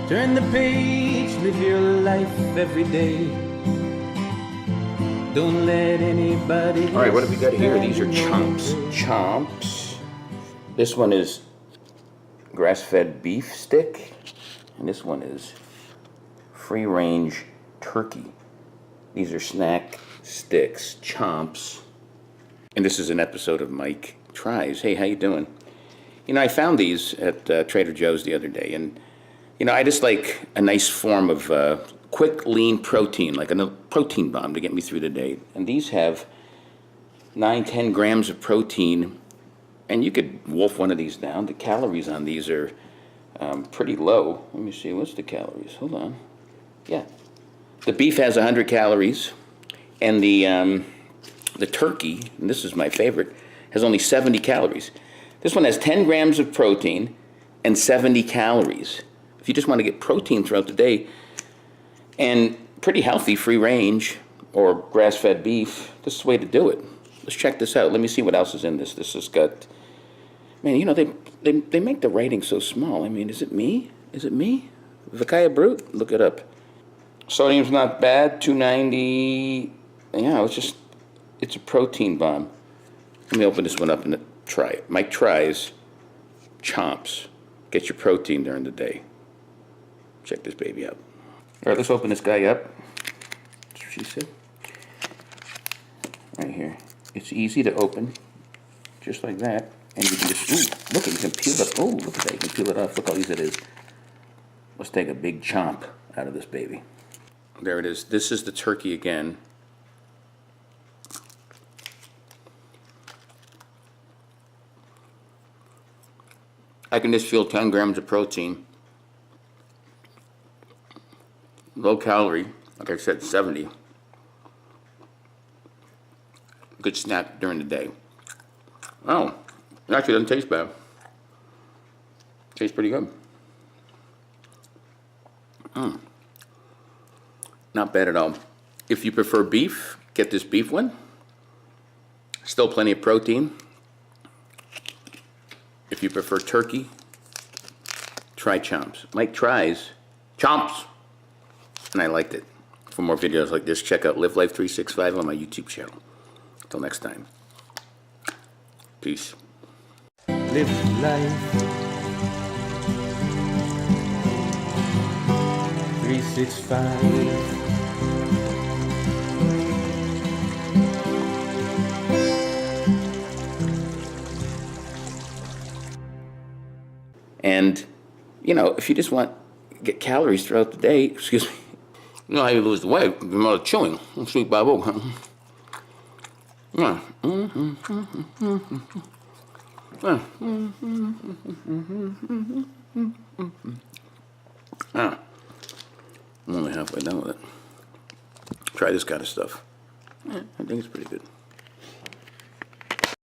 Turn the page, live your life every day. Don't let anybody. All right, what have we got here? These are Chomps. Chomps. This one is grass-fed beef stick, and this one is free-range turkey. These are snack sticks, Chomps. And this is an episode of Mike Tries. Hey, how you doing? You know, I found these at Trader Joe's the other day, and you know, I just like a nice form of quick, lean protein, like a protein bomb to get me through the day. And these have 9-10 grams of protein, and you could wolf one of these down. The calories on these are pretty low. Let me see, what's the calories? Hold on. Yeah. The beef has 100 calories, and the turkey, and this is my favorite, has only 70 calories. This one has 10 grams of protein and 70 calories. If you just want to get protein throughout the day and pretty healthy, free range, or grass-fed beef, this is the way to do it. Let's check this out. Let me see what else is in this. This has got, man, you know, they make the writing so small. I mean, is it me? Is it me? Vicaya Brute? Look it up. Sodium's not bad, 290. Yeah, it's a protein bomb. Let me open this one up and try it. Mike Tries Chomps. Get your protein during the day. Check this baby out. All right, let's open this guy up. That's what she said. Right here. It's easy to open, just like that. And you can just, ooh, look, you can peel it. Oh, look at that. You can peel it off. Look how easy it is. Let's take a big chomp out of this baby. There it is. This is the turkey again. I can just feel 10 grams of protein. Low calorie, like I said, 70. Good snack during the day. Oh, it actually doesn't taste bad. Tastes pretty good. Not bad at all. If you prefer beef, get this beef one. Still plenty of protein. If you prefer turkey, try Chomps. Mike Tries Chomps, and I liked it. For more videos like this, check out Live Life 365 on my YouTube channel. Until next time, peace. Live life 365. And, you know, if you just want to get calories throughout the day, excuse me, you know how you lose the weight? You're not chewing. Sweet Bible. Yeah. I'm only halfway done with it. Try this kind of stuff. Yeah, I think it's pretty good.